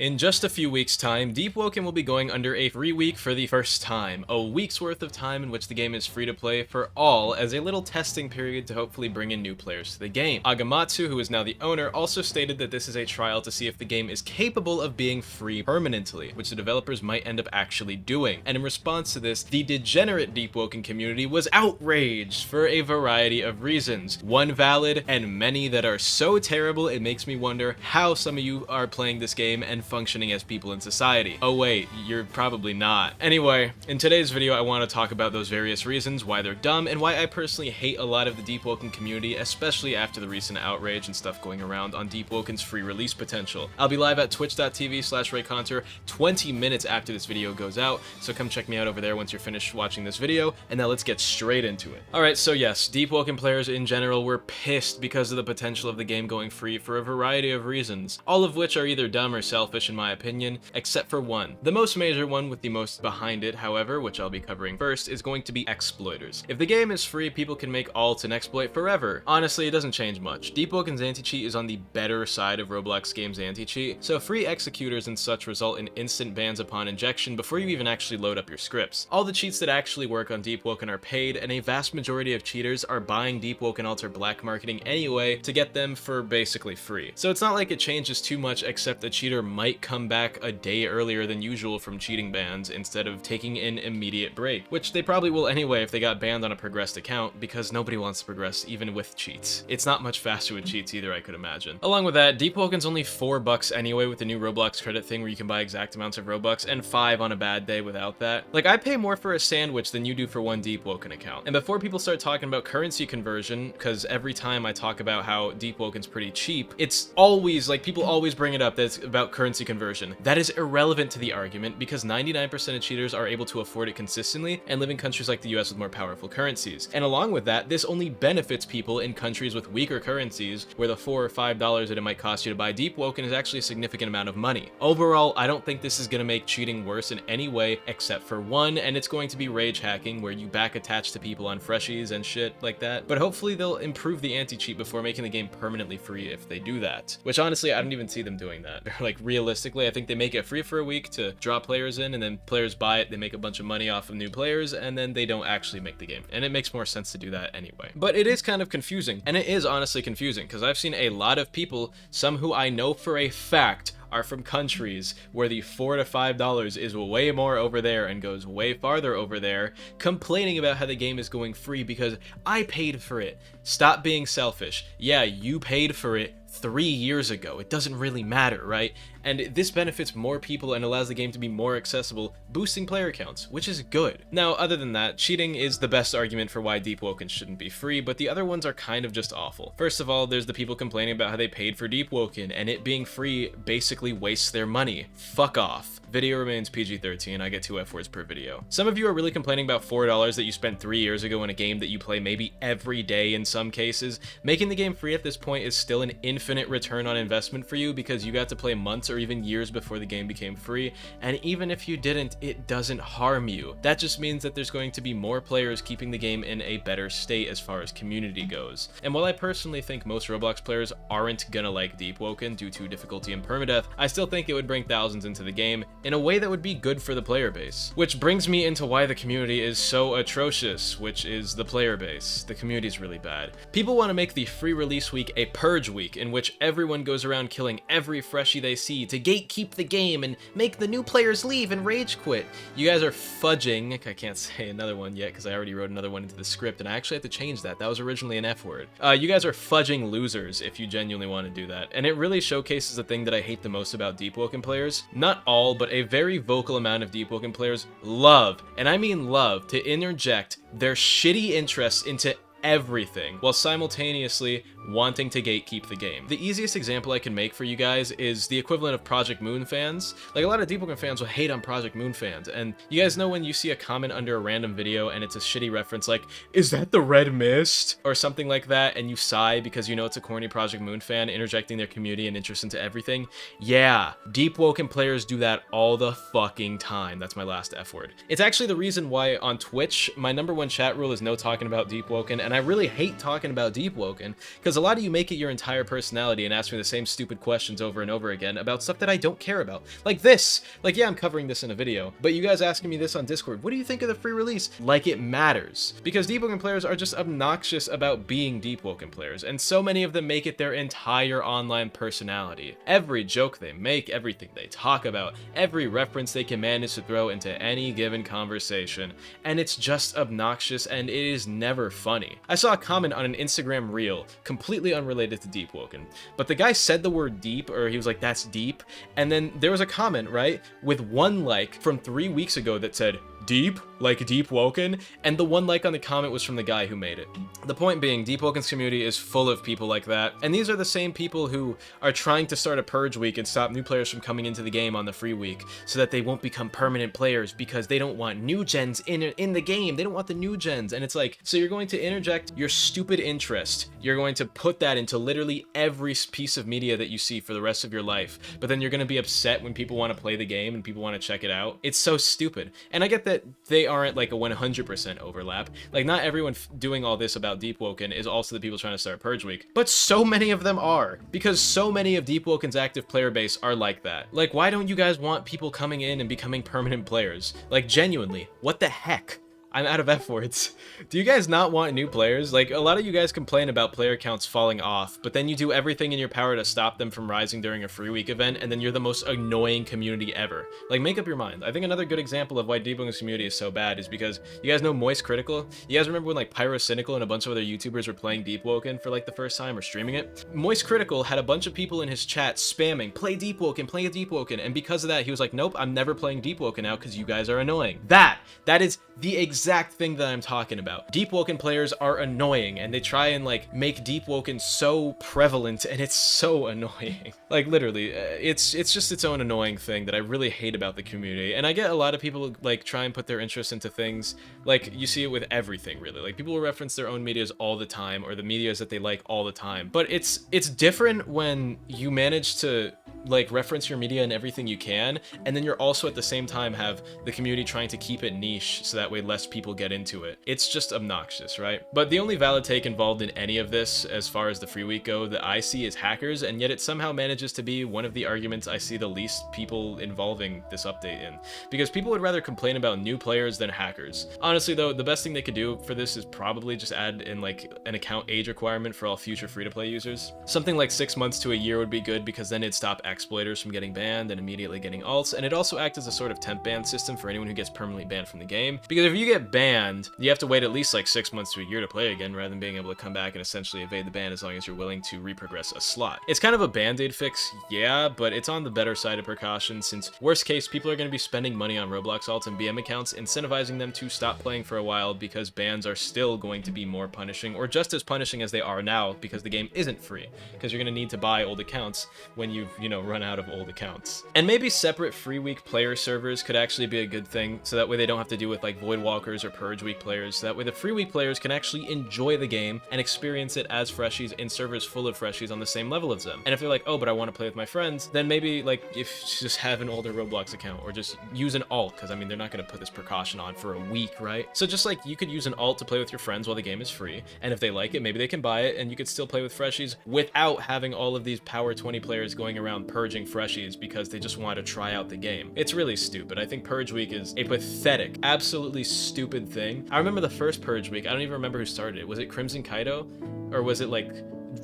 In just a few weeks' time, Deepwoken will be going under a free week for the first time, a week's worth of time in which the game is free to play for all as a little testing period to hopefully bring in new players to the game. Agamatsu, who is now the owner, also stated that this is a trial to see if the game is capable of being free permanently, which the developers might end up actually doing. And in response to this, the degenerate Deepwoken community was outraged for a variety of reasons. One valid and many that are so terrible it makes me wonder how some of you are playing this game and functioning as people in society. Oh wait, you're probably not. Anyway, in today's video I want to talk about those various reasons, why they're dumb, and why I personally hate a lot of the Deepwoken community, especially after the recent outrage and stuff going around on Deepwoken's free release potential. I'll be live at twitch.tv/Reaconteur 20 minutes after this video goes out, so come check me out over there once you're finished watching this video, and now let's get straight into it. Alright, so yes, Deepwoken players in general were pissed because of the potential of the game going free for a variety of reasons, all of which are either dumb or selfish in my opinion, except for one. The most major one with the most behind it, however, which I'll be covering first, is going to be exploiters. If the game is free, people can make alt and exploit forever. Honestly, it doesn't change much. Deepwoken's anti-cheat is on the better side of Roblox games anti-cheat, so free executors and such result in instant bans upon injection before you even actually load up your scripts. All the cheats that actually work on Deepwoken are paid, and a vast majority of cheaters are buying Deepwoken alts or black marketing anyway to get them for basically free. So it's not like it changes too much, except the cheater might come back a day earlier than usual from cheating bans instead of taking an immediate break, which they probably will anyway if they got banned on a progressed account, because nobody wants to progress even with cheats. It's not much faster with cheats either, I could imagine. Along with that, Deepwoken's only $4 anyway with the new Roblox credit thing where you can buy exact amounts of Robux, and 5 on a bad day without that. Like, I pay more for a sandwich than you do for one Deepwoken account. And before people start talking about currency conversion, because every time I talk about how Deepwoken's pretty cheap, it's always, like, people always bring it up that it's about currency conversion. That is irrelevant to the argument because 99% of cheaters are able to afford it consistently and live in countries like the US with more powerful currencies. And along with that, this only benefits people in countries with weaker currencies where the $4 or $5 that it might cost you to buy Deepwoken is actually a significant amount of money. Overall, I don't think this is going to make cheating worse in any way except for one, and it's going to be rage hacking where you back attach to people on freshies and shit like that. But hopefully they'll improve the anti-cheat before making the game permanently free if they do that. Which honestly, I don't even see them doing that. Like, realistically, I think they make it free for a week to draw players in, and then players buy it, they make a bunch of money off of new players, and then they don't actually make the game. And it makes more sense to do that anyway. But it is kind of confusing, and it is honestly confusing, because I've seen a lot of people, some who I know for a fact are from countries where the $4 to $5 is way more over there and goes way farther over there, complaining about how the game is going free because I paid for it. Stop being selfish. Yeah, you paid for it 3 years ago. It doesn't really matter, right? And this benefits more people and allows the game to be more accessible, boosting player counts, which is good. Now, other than that, cheating is the best argument for why Deepwoken shouldn't be free, but the other ones are kind of just awful. First of all, there's the people complaining about how they paid for Deepwoken, and it being free basically wastes their money. Fuck off. Video remains PG-13, I get 2 F words per video. Some of you are really complaining about $4 that you spent 3 years ago in a game that you play maybe every day in some cases. Making the game free at this point is still an infinite return on investment for you because you got to play months or even years before the game became free, and even if you didn't, it doesn't harm you. That just means that there's going to be more players keeping the game in a better state as far as community goes. And while I personally think most Roblox players aren't gonna like Deepwoken due to difficulty and permadeath, I still think it would bring thousands into the game in a way that would be good for the player base. Which brings me into why the community is so atrocious, which is the player base. The community is really bad. People want to make the free release week a purge week in which everyone goes around killing every freshie they see to gatekeep the game and make the new players leave and rage quit. You guys are fudging. I can't say another one yet because I already wrote another one into the script and I actually have to change that. That was originally an F word. You guys are fudging losers if you genuinely want to do that. And it really showcases the thing that I hate the most about Deepwoken players. Not all, but a very vocal amount of Deepwoken players love, and I mean love, to interject their shitty interests into everything while simultaneously wanting to gatekeep the game. The easiest example I can make for you guys is the equivalent of Project Moon fans. Like, a lot of Deepwoken fans will hate on Project Moon fans, and you guys know when you see a comment under a random video and it's a shitty reference like, "Is that the red mist?" or something like that, and you sigh because you know it's a corny Project Moon fan interjecting their community and interest into everything? Yeah, Deepwoken players do that all the fucking time. That's my last F word. It's actually the reason why on Twitch, my #1 chat rule is no talking about Deepwoken, and I really hate talking about Deepwoken, because a lot of you make it your entire personality and ask me the same stupid questions over and over again about stuff that I don't care about. Like this! Like, yeah, I'm covering this in a video, but you guys asking me this on Discord, what do you think of the free release? Like it matters. Because Deepwoken players are just obnoxious about being Deepwoken players, and so many of them make it their entire online personality. Every joke they make, everything they talk about, every reference they can manage to throw into any given conversation, and it's just obnoxious and it is never funny. I saw a comment on an Instagram reel, completely unrelated to Deepwoken, but the guy said the word deep, or he was like, that's deep, and then there was a comment, right, with 1 like from 3 weeks ago that said, deep, like Deepwoken, and the 1 like on the comment was from the guy who made it. The point being, Deepwoken's community is full of people like that, and these are the same people who are trying to start a purge week and stop new players from coming into the game on the free week, so that they won't become permanent players because they don't want new gens in the game. They don't want the new gens, and it's like, so you're going to interject your stupid interest. You're going to put that into literally every piece of media that you see for the rest of your life, but then you're going to be upset when people want to play the game and people want to check it out. It's so stupid. And I get that they aren't like a 100% overlap. Like, not everyone doing all this about Deepwoken is also the people trying to start Purge Week, but so many of them are, because so many of Deepwoken's active player base are like that. Like, why don't you guys want people coming in and becoming permanent players? Like, genuinely, what the heck? I'm out of F words. Do you guys not want new players? Like, a lot of you guys complain about player counts falling off, but then you do everything in your power to stop them from rising during a free week event, and then you're the most annoying community ever. Like, make up your mind. I think another good example of why Deepwoken's community is so bad is because you guys know Moist Critical? You guys remember when like Pyrocynical and a bunch of other YouTubers were playing Deepwoken for like the first time or streaming it? Moist Critical had a bunch of people in his chat spamming, play Deepwoken, and because of that, he was like, nope, I'm never playing Deepwoken now because you guys are annoying. That is the exact thing that I'm talking about. Deepwoken players are annoying, and they try and like make Deepwoken so prevalent, and it's so annoying. Like, literally, it's just its own annoying thing that I really hate about the community. And I get a lot of people like try and put their interest into things, like you see it with everything really. Like, people will reference their own medias all the time, or the medias that they like all the time. But it's different when you manage to like reference your media and everything you can, and then you're also at the same time have the community trying to keep it niche so that way less people get into it. It's just obnoxious, right? But the only valid take involved in any of this as far as the free week go that I see is hackers, and yet it somehow manages to be one of the arguments I see the least people involving this update in, because people would rather complain about new players than hackers. Honestly though, the best thing they could do for this is probably just add in like an account age requirement for all future free-to-play users. Something like 6 months to a year would be good, because then it'd stop exploiters from getting banned and immediately getting alts, and it also act as a sort of temp ban system for anyone who gets permanently banned from the game, because if you get banned, you have to wait at least like 6 months to a year to play again, rather than being able to come back and essentially evade the ban as long as you're willing to reprogress a slot. It's kind of a band-aid fix, yeah, but it's on the better side of precaution, since worst case, people are going to be spending money on Roblox alts and BM accounts, incentivizing them to stop playing for a while, because bans are still going to be more punishing, or just as punishing as they are now, because the game isn't free, because you're going to need to buy old accounts when you've, you know, run out of old accounts. And maybe separate free week player servers could actually be a good thing, so that way they don't have to deal with like void walkers or purge week players, so that way the free week players can actually enjoy the game and experience it as freshies in servers full of freshies on the same level as them. And if they're like, oh, but I want to play with my friends, then maybe like if you just have an older Roblox account, or just use an alt, because I mean, they're not going to put this precaution on for a week, right? So just like you could use an alt to play with your friends while the game is free, and if they like it, maybe they can buy it, and you could still play with freshies without having all of these power 20 players going around purging freshies because they just want to try out the game. It's really stupid. I think Purge Week is a pathetic, absolutely stupid thing. I remember the first Purge Week, I don't even remember who started it. Was it Crimson Kaido? Or was it like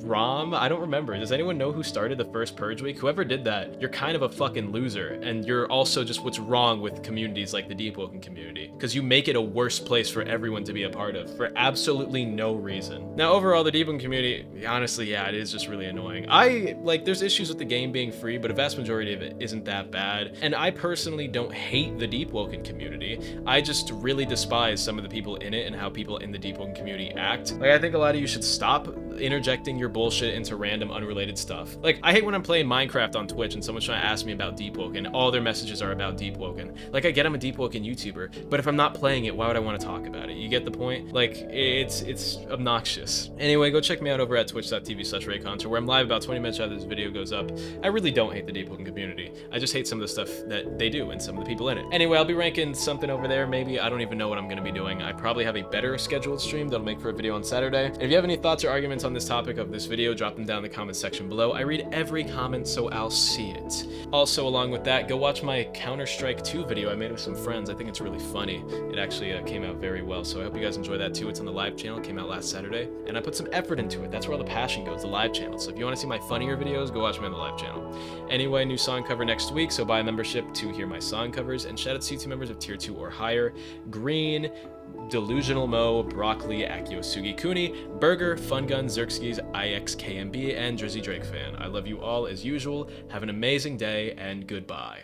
Rom? I don't remember. Does anyone know who started the first Purge Week? Whoever did that, you're kind of a fucking loser, and you're also just what's wrong with communities like the Deepwoken community, because you make it a worse place for everyone to be a part of for absolutely no reason. Now, overall, the Deepwoken community, honestly, yeah, it is just really annoying. There's issues with the game being free, but a vast majority of it isn't that bad, and I personally don't hate the Deepwoken community. I just really despise some of the people in it and how people in the Deepwoken community act. Like, I think a lot of you should stop interjecting your your bullshit into random unrelated stuff. Like, I hate when I'm playing Minecraft on Twitch and someone's trying to ask me about Deepwoken. All their messages are about Deepwoken. Like, I get I'm a Deepwoken YouTuber, but if I'm not playing it, why would I want to talk about it? You get the point? Like, it's obnoxious. Anyway, go check me out over at twitch.tv/Reaconteur, where I'm live about 20 minutes after this video goes up. I really don't hate the Deepwoken community. I just hate some of the stuff that they do and some of the people in it. Anyway, I'll be ranking something over there, maybe. I don't even know what I'm going to be doing. I probably have a better scheduled stream that'll make for a video on Saturday. And if you have any thoughts or arguments on this topic of this video, drop them down in the comments section below. I read every comment, so I'll see it. Also, along with that, go watch my Counter-Strike 2 video I made with some friends. I think it's really funny. It actually came out very well, so I hope you guys enjoy that too. It's on the live channel. It came out last Saturday, and I put some effort into it. That's where all the passion goes, the live channel. So if you want to see my funnier videos, go watch me on the live channel. Anyway, new song cover next week, so buy a membership to hear my song covers, and shout out to YouTube members of tier 2 or higher: Green, Delusional Mo, Broccoli, Akiosugi Kuni, Burger, Fun Gun, Xerxes, IXKMB, and Drizzy Drake Fan. I love you all as usual. Have an amazing day, and goodbye.